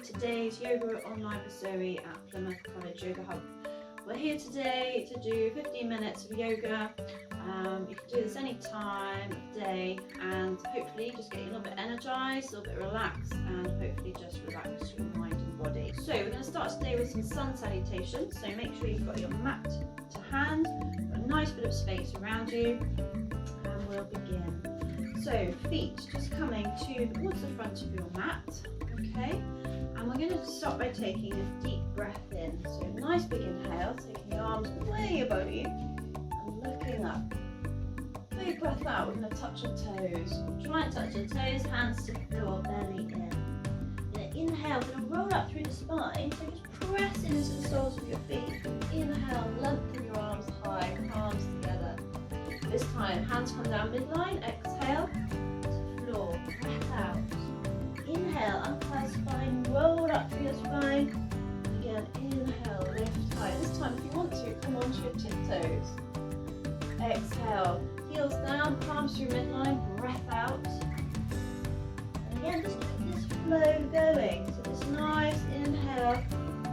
today's Yoga Online with Zoe at Plymouth College Yoga Hub. We're here today to do 15 minutes of yoga. You can do this any time of day and hopefully just get you a little bit energized, a little bit relaxed, and hopefully just relax your mind and body. So we're going to start today with some sun salutations. So make sure you've got your mat to hand, got a nice bit of space around you, and we'll begin. So feet just coming towards the front of your mat, okay? And we're going to start by taking a deep breath in. So nice big inhale, taking your arms way above you and looking up. Big breath out, we're going to touch your toes. Try and touch your toes, hands to the floor, belly in. Inhale, we're going to roll up through the spine, so just press into the soles of your feet. Inhale, lengthen your arms high, palms together. This time, hands come down midline, exhale, to floor, breath out. Inhale, uncurl spine, roll up through your spine. Again, inhale, lift high. This time, if you want to, come onto your tiptoes. Exhale, heels down, palms through midline, breath out. And again, just keep this flow going. So this nice inhale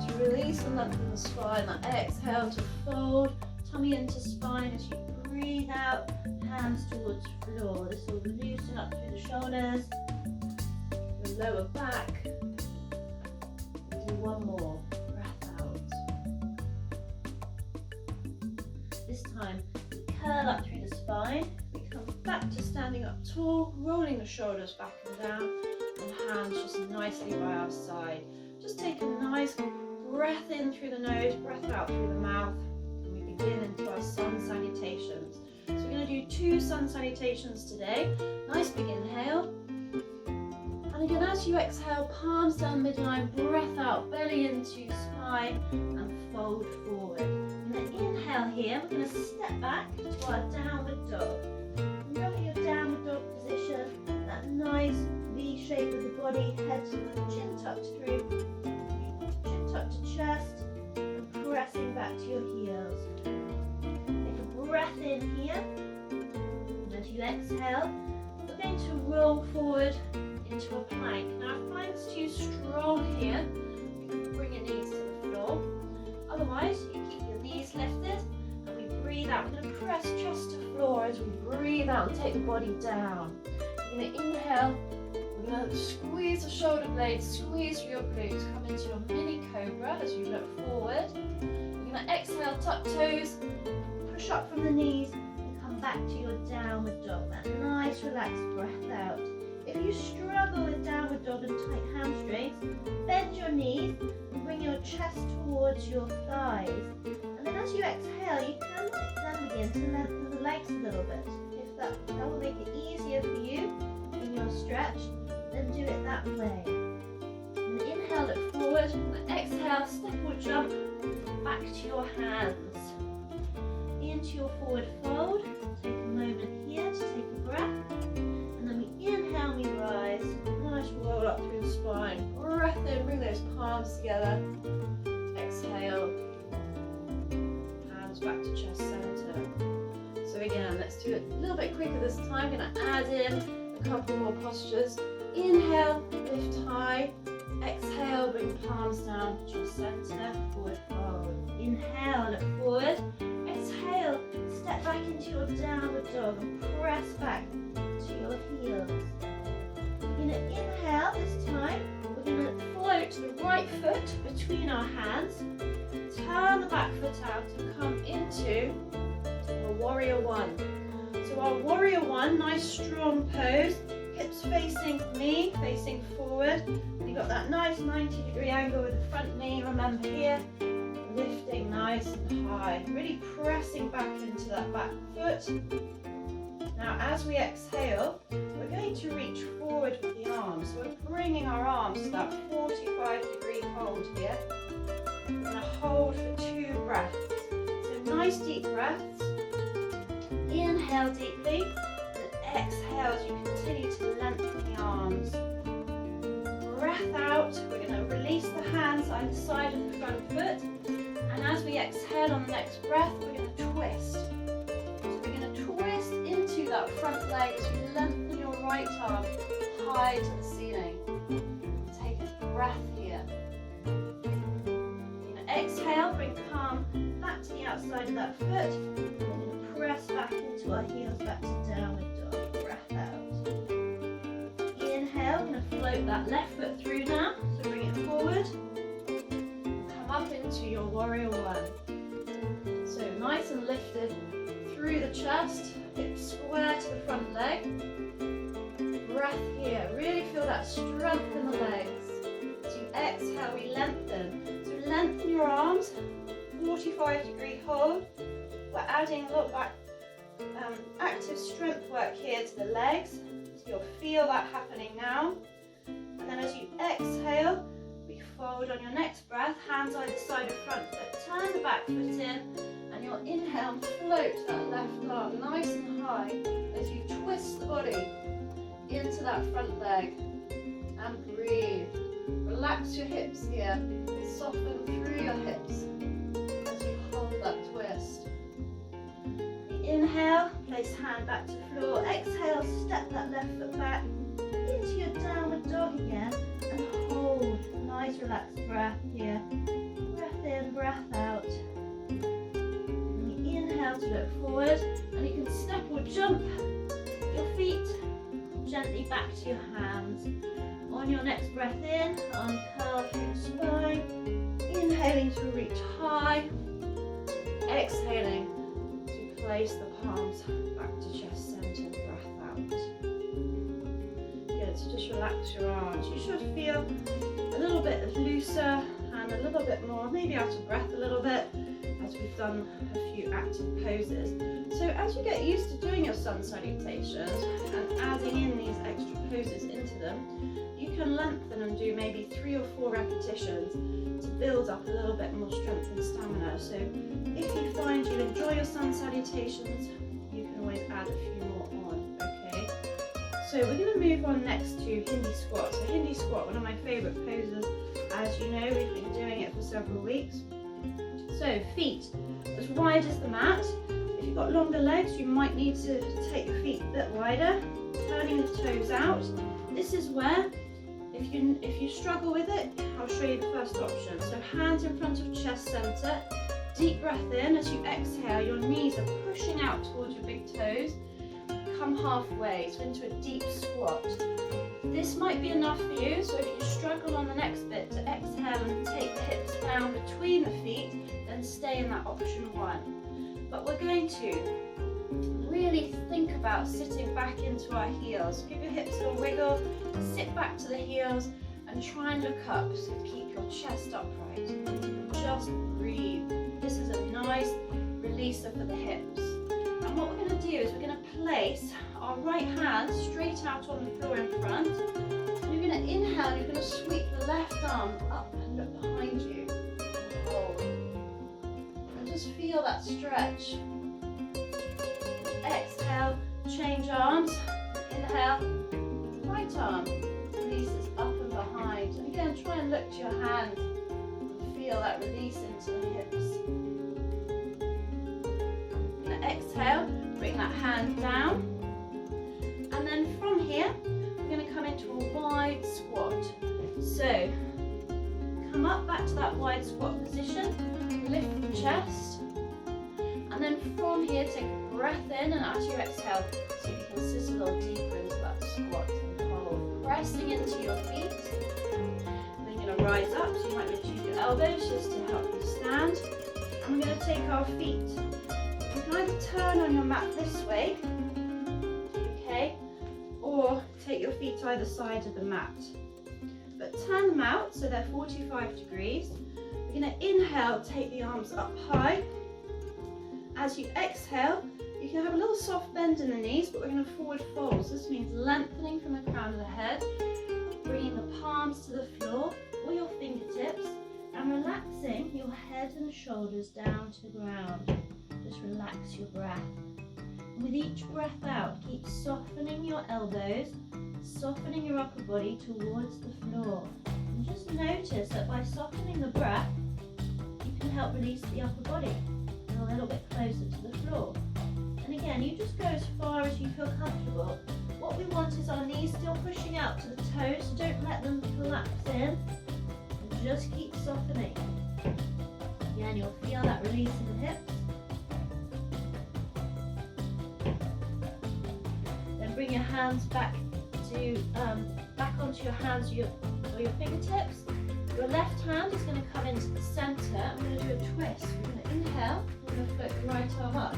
to release and lengthen the spine. That exhale to fold, tummy into spine as you breathe out, hands towards floor. This will loosen up through the shoulders, your lower back. We'll do one more. Breath out. This time, we curl up through the spine. We come back to standing up tall, rolling the shoulders back and down, and hands just nicely by our side. Just take a nice breath in through the nose, breath out through the mouth. Begin into our sun salutations. So we're going to do 2 sun salutations today. Nice big inhale. And again, as you exhale, palms down midline, breath out, belly into spine, and fold forward. In the inhale here, we're going to step back to our downward dog. Remember your downward dog position, that nice V shape of the body, head to the chin tucked through, chin tucked to chest, and pressing back to your heels. Breath in here, and as you exhale, we're going to roll forward into a plank. Now, if plank's too strong here, you can bring your knees to the floor. Otherwise, you keep your knees lifted, and we breathe out. We're going to press chest to floor as we breathe out and take the body down. We're going to inhale, we're going to squeeze the shoulder blades, squeeze through your glutes, come into your mini cobra as you look forward. You're going to exhale, tuck toes, push up from the knees and come back to your downward dog. That nice relaxed breath out. If you struggle with downward dog and tight hamstrings, bend your knees and bring your chest towards your thighs. And then as you exhale, you can then begin to lengthen the legs a little bit. If that will make it easier for you in your stretch, then do it that way. And inhale, look forward, and exhale, step or jump back to your hands. Into your forward fold. Take a moment here to take a breath, and then we inhale, we rise. Nice roll up through the spine. Breath in, bring those palms together. Exhale, hands back to chest center. So again, let's do it a little bit quicker this time. I'm going to add in a couple more postures. Inhale, lift high. Exhale, bring palms down, chest center, forward fold. Inhale, look forward. Exhale, step back into your downward dog and press back to your heels. We're going to inhale this time. We're going to float the right foot between our hands, turn the back foot out and come into a warrior 1. So our warrior 1, nice strong pose, hips facing me, facing forward. And you've got that nice 90-degree angle with the front knee, remember here. Lifting nice and high, really pressing back into that back foot. Now as we exhale, we're going to reach forward with the arms. So we're bringing our arms to that 45-degree hold here. We're going to hold for 2 breaths. So nice deep breaths. Inhale deeply, and exhale as you continue to lengthen the arms. Breath out, we're going to release the hands either side of the front foot. And as we exhale on the next breath, we're going to twist. So we're going to twist into that front leg as you lengthen your right arm high to the ceiling. Take a breath. breath here. You're going to exhale, bring palm back to the outside of that foot. We're going to press back into our heels, back to downward dog. Breath out. Inhale, I'm going to float that left foot through now. So bring it forward. Come up into your warrior one. So nice and lifted through the chest, hips square to the front leg. Breath here, really feel that strength in the legs. As you exhale, we lengthen. So lengthen your arms, 45-degree hold. We're adding a little back active strength work here to the legs. So you'll feel that happening now. And then as you exhale, we fold on your next breath, hands either side of front foot, turn the back foot in, and you'll inhale and float that left arm nice and high as you twist the body into that front leg and breathe. Relax your hips here, soften through your hips as you hold that twist. Inhale, place hand back to floor. Exhale, step that left foot back into your downward dog again and hold. Nice relaxed breath here. Breath in, breath out. And you inhale to look forward, and you can step or jump your feet gently back to your hands. On your next breath in, uncurl through the spine. Inhaling to reach high. Exhaling to place the palms back to chest center. Breath out. Good, so just relax your arms. You should feel a little bit looser and a little bit more, maybe out of breath a little bit, as we've done a few active poses. So as you get used to doing your sun salutations and adding in these extra poses into them, you can lengthen and do maybe 3 or 4 repetitions to build up a little bit more strength and stamina. So if you find you enjoy your sun salutations, you can always add a few more on, okay? So we're going to move on next to Hindi squat. So Hindi squat, one of my favourite poses. As you know, we've been doing it for several weeks. So feet as wide as the mat. If you've got longer legs, you might need to take your feet a bit wider, turning the toes out. This is where, if you struggle with it, I'll show you the first option. So hands in front of chest center, deep breath in. As you exhale, your knees are pushing out towards your big toes. Come halfway, so into a deep squat. This might be enough for you, so if you struggle on the next bit to exhale and take the hips down between the feet, then stay in that option 1. But we're going to really think about sitting back into our heels. Give your hips a wiggle, sit back to the heels, and try and look up, so keep your chest upright. Just breathe. This is a nice releaser for the hips. And what we're going to do is we're going to place our right hand straight out on the floor in front. And you're going to inhale, and you're going to sweep the left arm up and look behind you. Hold. And just feel that stretch. Exhale, change arms. Inhale, right arm releases up and behind. And again, try and look to your hand and feel that release into the hips. Exhale, bring that hand down, and then from here we're going to come into a wide squat. So come up back to that wide squat position, lift the chest, and then from here take a breath in, and as you exhale, see if you can sit a little deeper into that squat and hold, pressing into your feet. And then you're going to rise up, so you might want to use your elbows just to help you stand, and we're going to take our feet. You can either turn on your mat this way, okay, or take your feet either side of the mat. But turn them out so they're 45 degrees. We're going to inhale, take the arms up high. As you exhale, you can have a little soft bend in the knees, but we're going to forward fold. So this means lengthening from the crown of the head, bringing the palms to the floor or your fingertips, and relaxing your head and shoulders down to the ground. Just relax your breath. With each breath out, keep softening your elbows, softening your upper body towards the floor. And just notice that by softening the breath, you can help release the upper body and a little bit closer to the floor. And again, you just go as far as you feel comfortable. What we want is our knees still pushing out to the toes, so don't let them collapse in. just keep softening. Again, you'll feel that release in the hips. Then bring your hands back onto your hands or your fingertips. Your left hand is going to come into the center. I'm going to do a twist. We're going to inhale. We're going to float the right arm up.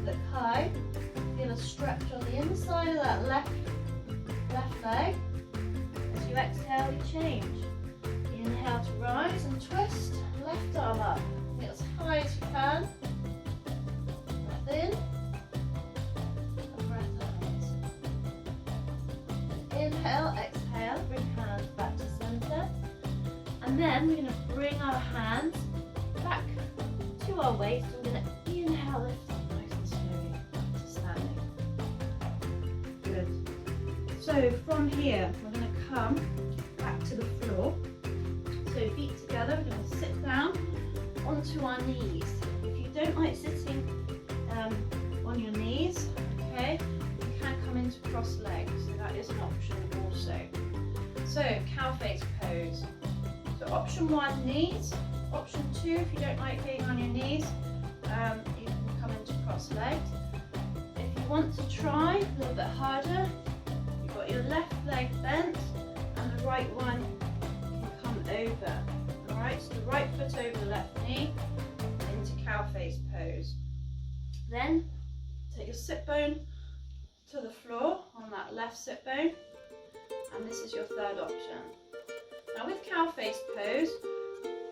Look high. Feel a stretch on the inside of that left leg. As you exhale, you change. Inhale to rise and twist. Left arm up. Feel as high as you can. Breath in. And breath out. Inhale, exhale. Bring hands back to center. And then we're going to bring our hands back to our waist. We're going to inhale, lift up nice and slowly back to standing. Good. So from here, we're going to come back to the floor. So feet together, we're going to sit down onto our knees. If you don't like sitting on your knees, okay, you can come into cross legs. So that is an option also. So cow face pose. So option 1, knees. Option 2, if you don't like being on your knees, you can come into cross legs. If you want to try a little bit harder, you've got your left leg bent and the right one can come over. Alright, so the right foot over the left knee into cow face pose. Then take your sit bone to the floor on that left sit bone, and this is your third option. Now with cow face pose,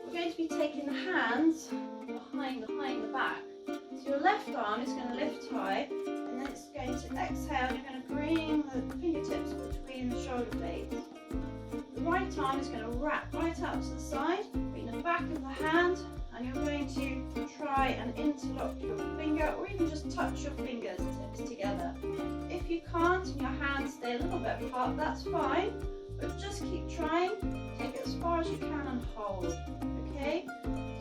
we're going to be taking the hands behind the back. So your left arm is going to lift high, and then it's going to exhale, and you're going to bring the fingertips between the shoulder blades. The right arm is going to wrap right out to the side, bring the back of the hand, and you're going to try and interlock your finger, or even just touch your fingers tips together. If you can't and your hands stay a little bit apart, that's fine. But just keep trying, take it as far as you can and hold, okay?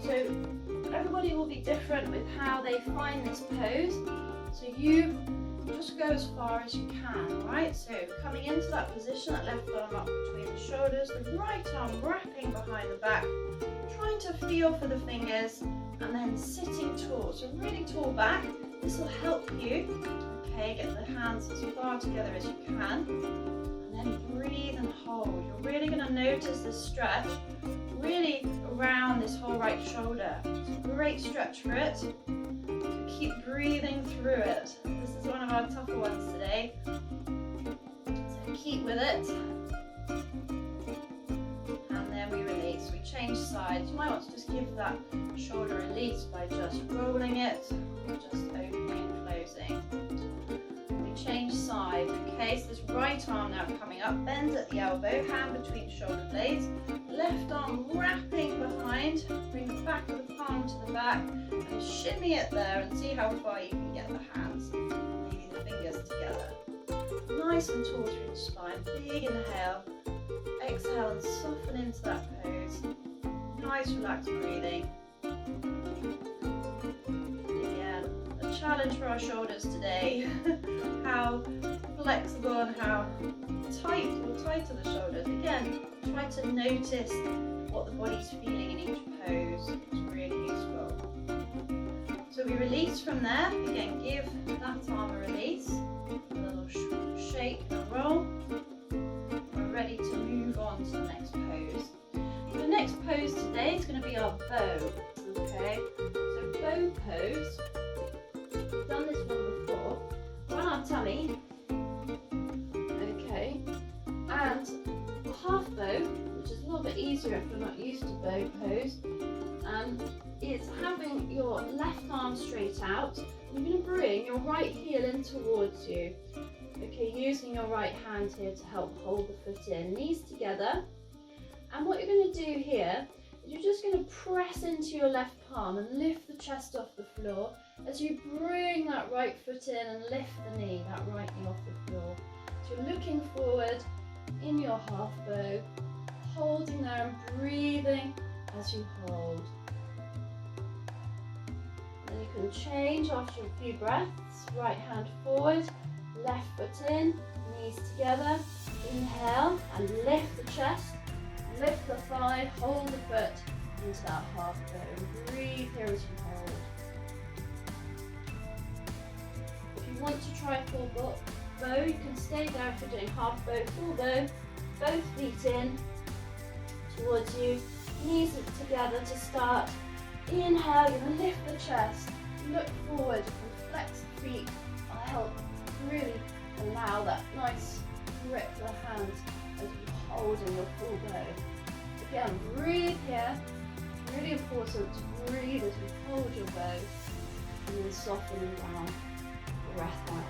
So everybody will be different with how they find this pose, so you just go as far as you can, alright? So coming into that position, that left arm up between the shoulders, the right arm wrapping behind the back, trying to feel for the fingers, and then sitting tall, so really tall back. This will help you, okay, get the hands as far together as you can. Then breathe and hold. You're really going to notice this stretch really around this whole right shoulder. It's a great stretch for it. So keep breathing through it. This is one of our tougher ones today. So keep with it. And then we release. We change sides. You might want to just give that shoulder release by just rolling it, or just opening and closing. Change side, okay, so this right arm now coming up, bend at the elbow, hand between shoulder blades, left arm wrapping behind, bring the back of the palm to the back, and shimmy it there and see how far you can get the hands, maybe the fingers together. Nice and tall through the spine, big inhale, exhale and soften into that pose, nice relaxed breathing. Challenge for our shoulders today. How flexible and how tight or tight are the shoulders. Again, try to notice what the body's feeling in each pose. It's really useful. So we release from there. Again, give that arm a release. A little shake and roll. We're ready to move on to the next pose. The next pose today is going to be our bow. Okay, so bow pose. We've done this one before. We're on our tummy, okay, and a half bow, which is a little bit easier if you're not used to bow pose, is having your left arm straight out. You're going to bring your right heel in towards you, okay, using your right hand here to help hold the foot in, knees together. And what you're going to do here is you're just going to press into your left palm and lift the chest off the floor as you bring that right foot in and lift the knee, that right knee off the floor. So you're looking forward in your half bow, holding there and breathing as you hold. Then you can change after a few breaths. Right hand forward, left foot in, knees together. Inhale and lift the chest. Lift the thigh, hold the foot into that half bow. Breathe here as you hold. If you want to try full bow, you can stay there if you're doing half bow, full bow. Both feet in towards you, knees together to start. Inhale, you're going to lift the chest, look forward, and flex the feet. I'll help really allow that nice grip of the hands as you hold in your full bow. Again, breathe here. Really important to breathe as you hold your bow, and then soften down, breath out.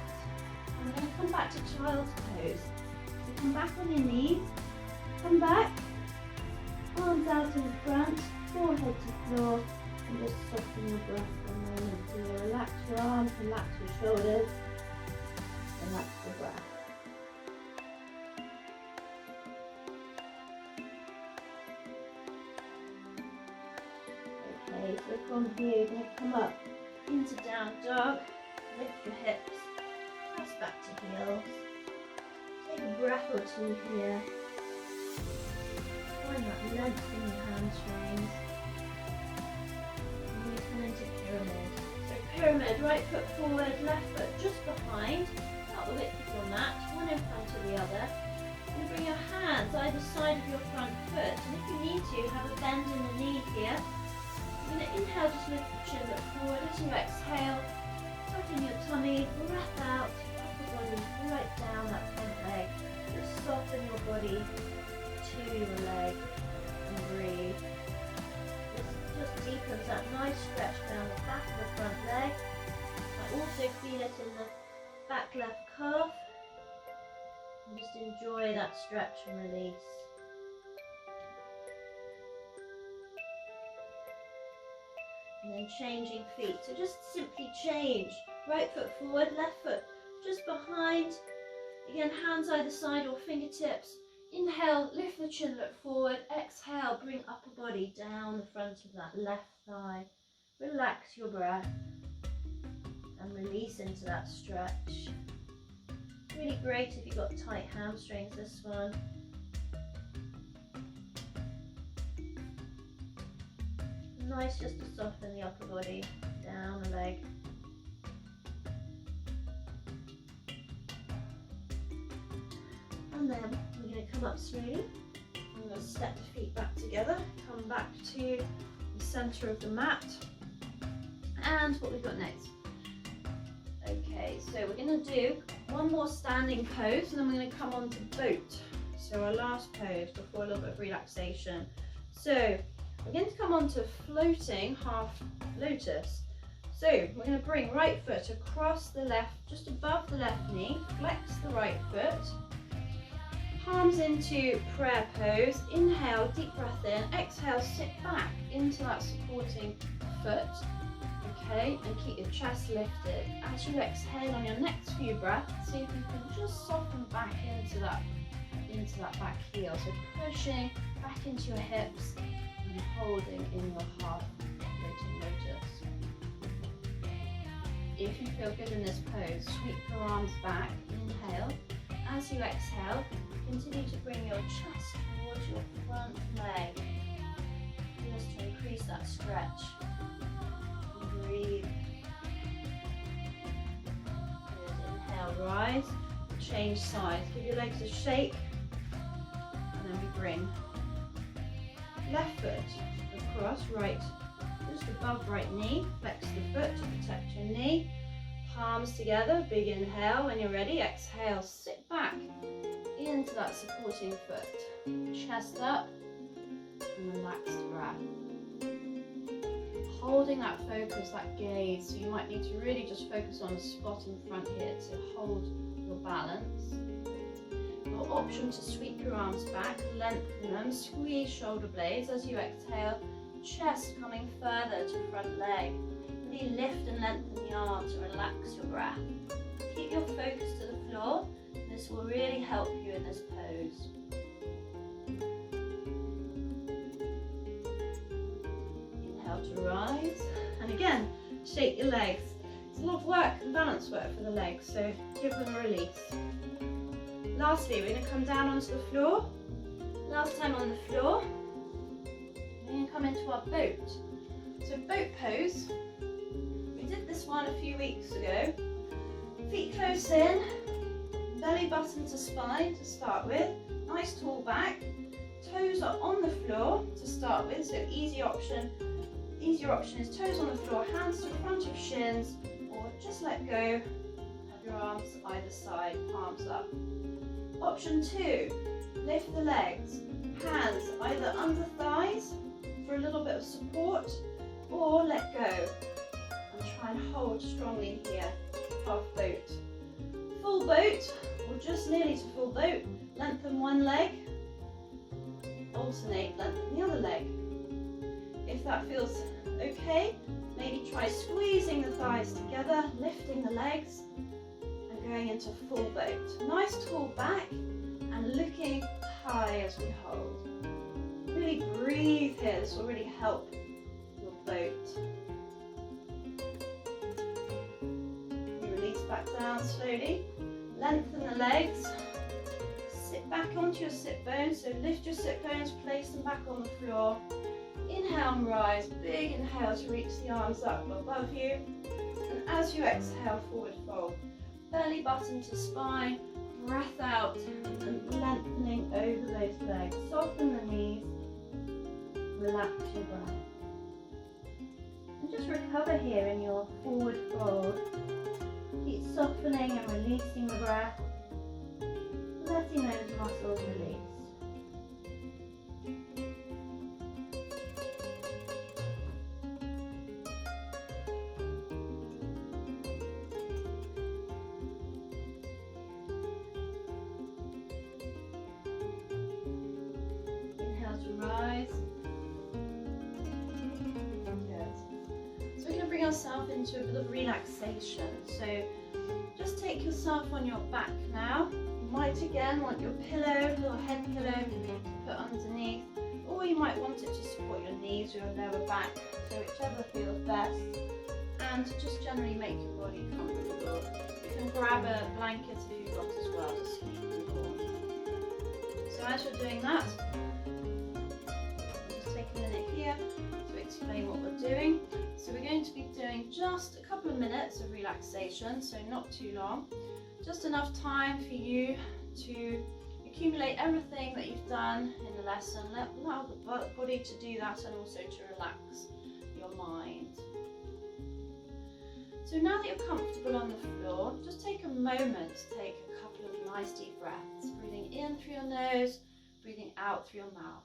I'm going to come back to child's pose. So come back on your knees, come back, arms out in front, forehead to floor, and just soften your breath for a moment. So relax your arms, relax your shoulders, relax your breath. Okay, so from here you're going to come up into down dog, lift your hips, press back to heels. Take a breath or two here. Find that length in your hamstrings. And we come into pyramid. So pyramid, right foot forward, left foot just behind, about the width of your mat, one in front of the other. You're going to bring your hands either side of your front foot, and if you need to, have a bend in the knee here. You're going to inhale, just lift the chin, look forward. As you exhale, tuck in your tummy, breath out, upper body right down that front leg. Just soften your body to your leg and breathe. This just deepens that nice stretch down the back of the front leg. I also feel it in the back left calf. And just enjoy that stretch and release. And then changing feet. So just simply change. Right foot forward, left foot just behind. Again, hands either side or fingertips. Inhale, lift the chin, look forward. Exhale, bring upper body down the front of that left thigh. Relax your breath and release into that stretch. Really great if you've got tight hamstrings, this one. Nice just to soften the upper body down the leg. And then we're going to come up slowly. I'm going to step the feet back together, come back to the centre of the mat. And what we've got next. Okay, so we're going to do one more standing pose, and then we're going to come on to boat. So our last pose before a little bit of relaxation. So we're going to come on to floating half lotus. So we're going to bring right foot across the left, just above the left knee, flex the right foot, palms into prayer pose, inhale, deep breath in, exhale, sit back into that supporting foot, okay, and keep your chest lifted. As you exhale on your next few breaths, see if you can just soften back into that back heel, so pushing back into your hips, holding in your half floating lotus. If you feel good in this pose, sweep your arms back, inhale. As you exhale, continue to bring your chest towards your front leg, just to increase that stretch. And breathe. Good. Inhale, rise, change sides, give your legs a shake, and then we bring left foot across, right just above right knee, flex the foot to protect your knee, palms together, big inhale. When you're ready, exhale, sit back into that supporting foot, chest up and relaxed breath. Holding that focus, that gaze, so you might need to really just focus on a spot in front here to hold your balance. Your option to sweep your arms back, lengthen them, squeeze shoulder blades as you exhale, chest coming further to front leg. Really lift and lengthen the arms to relax your breath. Keep your focus to the floor. This will really help you in this pose. Inhale to rise, and again, shake your legs. It's a lot of work and balance work for the legs, so give them a release. Lastly, we're going to come down onto the floor, Last time on the floor, we're going to come into our boat. So boat pose, we did this one a few weeks ago. Feet close in, belly button to spine to start with, nice tall back, toes are on the floor to start with, so easier option is toes on the floor, hands to the front of shins, or just let go, have your arms either side, palms up. Option 2, lift the legs, hands either under thighs for a little bit of support, or let go and try and hold strongly here, half boat. Full boat, or just nearly to full boat, lengthen one leg, alternate, lengthen the other leg. If that feels okay, maybe try squeezing the thighs together, lifting the legs, and going into full boat. Nice tall back, and looking high as we hold. Really breathe here, this will really help your boat. You release back down slowly, lengthen the legs, sit back onto your sit bones, so lift your sit bones, place them back on the floor. Inhale and rise, big inhale to reach the arms up above you, and as you exhale, forward fold. Belly button to spine, breath out and lengthening over those legs. Soften the knees, relax your breath. And just recover here in your forward fold. Keep softening and releasing the breath, letting those muscles release. Rise. Good. So we're going to bring ourselves into a bit of relaxation. So just take yourself on your back now. You might again want your pillow, little head pillow to put underneath, or you might want it to support your knees or your lower back, so whichever feels best. And just generally make your body comfortable. You can grab a blanket if you've got as well, just keep it warm. So as you're doing that, a minute here to explain what we're doing. So we're going to be doing just a couple of minutes of relaxation, so not too long, just enough time for you to accumulate everything that you've done in the lesson, allow the body to do that, and also to relax your mind. So now that you're comfortable on the floor, just take a moment to take a couple of nice deep breaths, breathing in through your nose, breathing out through your mouth.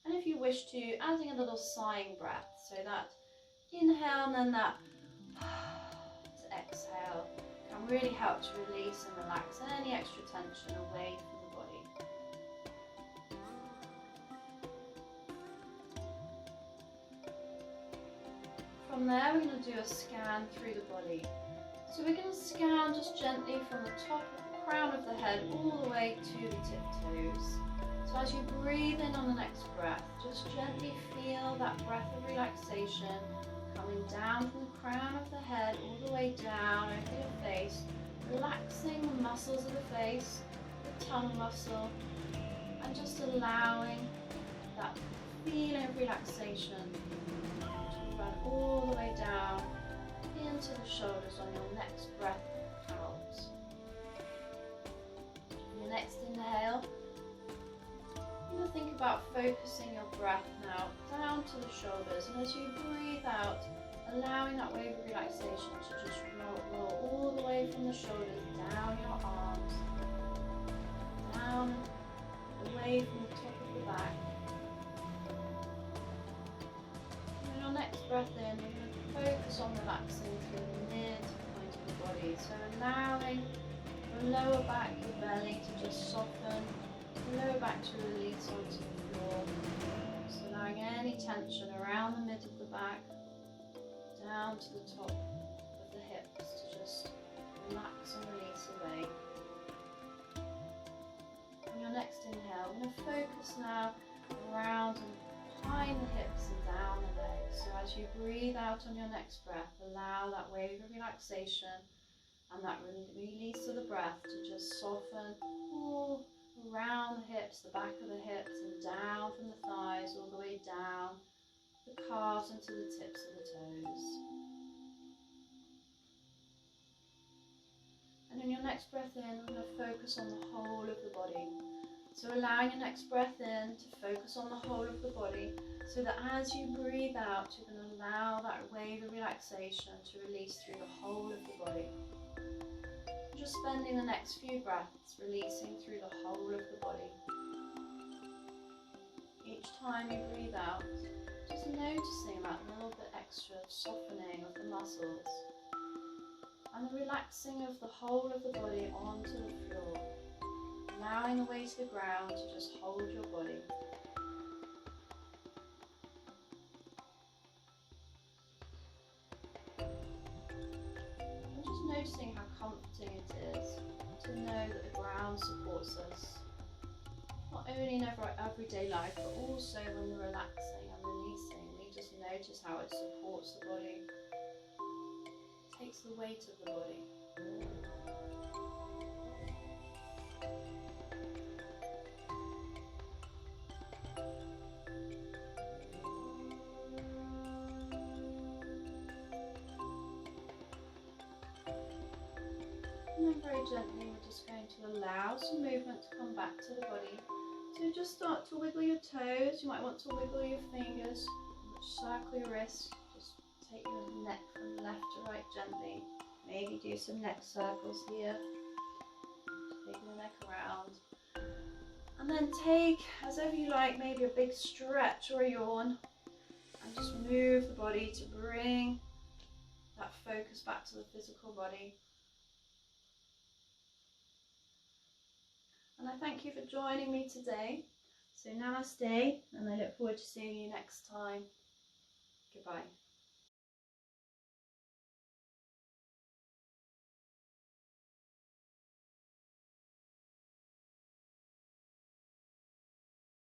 And if you wish to, adding a little sighing breath, so that inhale and then that to exhale can really help to release and relax any extra tension away from the body. From there, we're going to do a scan through the body. So we're going to scan just gently from the top of the crown of the head all the way to the tiptoes. So as you breathe in on the next breath, just gently feel that breath of relaxation coming down from the crown of the head all the way down over your face, relaxing the muscles of the face, the tongue muscle, and just allowing that feeling of relaxation to run all the way down into the shoulders on your next breath out. On your next inhale, you're going to think about focusing your breath now down to the shoulders, and as you breathe out, allowing that wave of relaxation to just roll all the way from the shoulders down your arms, down away from the top of the back. And on your next breath in, you're going to focus on relaxing through the midpoint of the body, so allowing your lower back, your belly to just soften, lower back to release onto the floor, so allowing any tension around the mid of the back down to the top of the hips to just relax and release away. On your next inhale, we're going to focus now around and behind the hips and down the legs. So as you breathe out on your next breath, allow that wave of relaxation And that release of the breath to just soften all around the hips, the back of the hips, and down from the thighs all the way down the calves into the tips of the toes. And in your next breath in, we're going to focus on the whole of the body. So allowing your next breath in to focus on the whole of the body, so that as you breathe out, you're going to allow that wave of relaxation to release through the whole of the body. Just spending the next few breaths releasing through the whole of the body. Each time you breathe out, just noticing that little bit extra softening of the muscles and the relaxing of the whole of the body onto the floor, allowing the weight of the ground to just hold your body. And just noticing how comforting it is to know that the ground supports us, not only in our everyday life, but also when we're relaxing and releasing. We just notice how it supports the body, takes the weight of the body. And then very gently, we're just going to allow some movement to come back to the body. So just start to wiggle your toes. You might want to wiggle your fingers, circle your wrists. Just take your neck from left to right gently. Maybe do some neck circles here. Taking the neck around. And then take, as ever you like, maybe a big stretch or a yawn. And just move the body to bring that focus back to the physical body. And I thank you for joining me today. So namaste, and I look forward to seeing you next time. Goodbye.